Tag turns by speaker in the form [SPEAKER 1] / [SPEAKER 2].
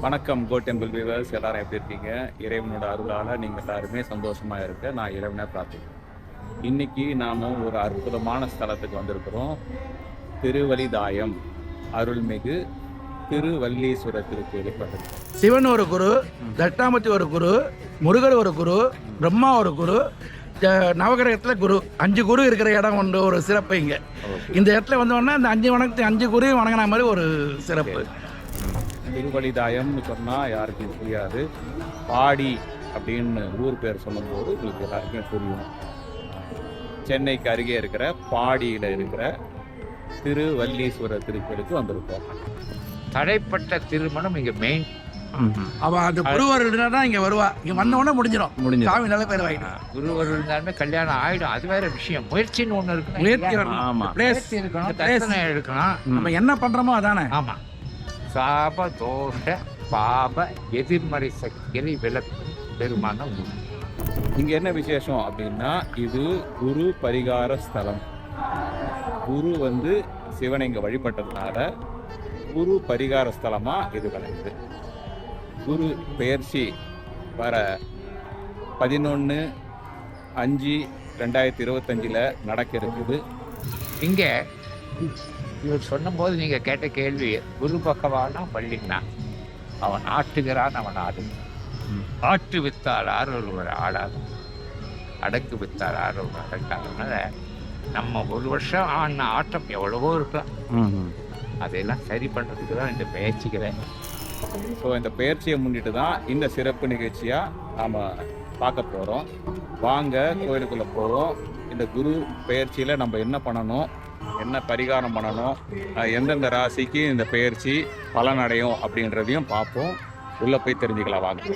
[SPEAKER 1] வணக்கம் கோ temple viewers, எல்லாரும் எப்படி இருக்கீங்க? இறைவனோட அருளால் நீங்கள் எல்லாருமே சந்தோஷமாக இருக்க நான் இறைவனை பிரார்த்திக்கிறேன். இன்னைக்கு நாம் ஒரு அற்புதமான ஸ்தலத்துக்கு வந்திருக்கிறோம். திருவலிதாயம் அருள்மிகு திருவல்லீஸ்வரர் திருக்கோயிலுக்கு வந்திருக்கோம்.
[SPEAKER 2] சிவன் ஒரு குரு, தட்டாமூர்த்தி ஒரு குரு, முருகர் ஒரு குரு, பிரம்மா ஒரு குரு, நவகிரகத்தில் குரு, 5 குரு இருக்கிற இடம் ஒன்று ஒரு சிறப்பு. இங்கே இந்த இடத்துல வந்தோன்னா இந்த 5 குருவையும் வணங்கின மாதிரி ஒரு சிறப்பு.
[SPEAKER 1] திருவலிதாயம்னு சொன்னால் யாருக்கும் புரியாது. பாடி அப்படின்னு ஊர் பேர் சொல்லும்போது உங்களுக்கு எல்லாருக்குமே புரியும். சென்னைக்கு அருகே இருக்கிற பாடியில் இருக்கிற திருவல்லீஸ்வரர் திருக்கோயிலுக்கு வந்திருக்கோம்.
[SPEAKER 3] தடைப்பட்ட திருமணம் இங்கே மெயின்.
[SPEAKER 2] அவள் அந்த குருவர் தான் இங்கே வருவா. இங்கே வந்தோடனே முடிஞ்சிடும். சாமி நல்ல பேர் வாங்கிடும்.
[SPEAKER 3] குருவர் இருந்தாலுமே கல்யாணம் ஆகிடும். அது வேற விஷயம். முயற்சின்னு ஒன்று இருக்கு.
[SPEAKER 2] முயற்சி
[SPEAKER 3] இருக்கணும், தரிசனம் எடுக்கணும்.
[SPEAKER 2] நம்ம என்ன பண்ணுறோமோ அதானே.
[SPEAKER 3] ஆமாம். சாப தோஷ பாப எதிர்மறை சக்திகளை விளக்கும் பெருமான குரு.
[SPEAKER 1] இங்கே என்ன விசேஷம் அப்படின்னா, இது குரு பரிகார ஸ்தலம். குரு சிவனை இங்கே வழிபட்டதுனால குரு பரிகார ஸ்தலமாக இது விளங்குது. குரு பெயர்ச்சி வர 11/5/2025 நடக்க இருக்குது.
[SPEAKER 3] இங்கே இவர் சொன்னபோது நீங்கள் கேட்ட கேள்வி, குரு பகவானா பள்ளின்னா அவன் ஆட்டுகிறான், அவன் ஆடும். ஆட்டு வித்தால் ஒருவர் ஆடாது, அடக்கு வித்தால் ஒருவர் அடக்காதனால நம்ம ஒரு வருஷம் ஆடின ஆட்டம் எவ்வளவோ இருக்கலாம். அதையெல்லாம் சரி பண்ணுறதுக்கு தான் இந்த பயிற்சிக்கிறேன்.
[SPEAKER 1] ஸோ இந்த பயிற்சியை முன்னிட்டு தான் இந்த சிறப்பு நிகழ்ச்சியாக நாம் பார்க்க போகிறோம். வாங்க கோயிலுக்குள்ளே போவோம். இந்த குரு பயிற்சியில் நம்ம என்ன பண்ணணும், என்ன பரிகாரம் பண்ணணும், எந்தெந்த ராசிக்கு இந்த பயிற்சி பலனடையும் அப்படின்றதையும் பார்ப்போம். உள்ளே போய் தெரிஞ்சுக்கலாம் வாங்க.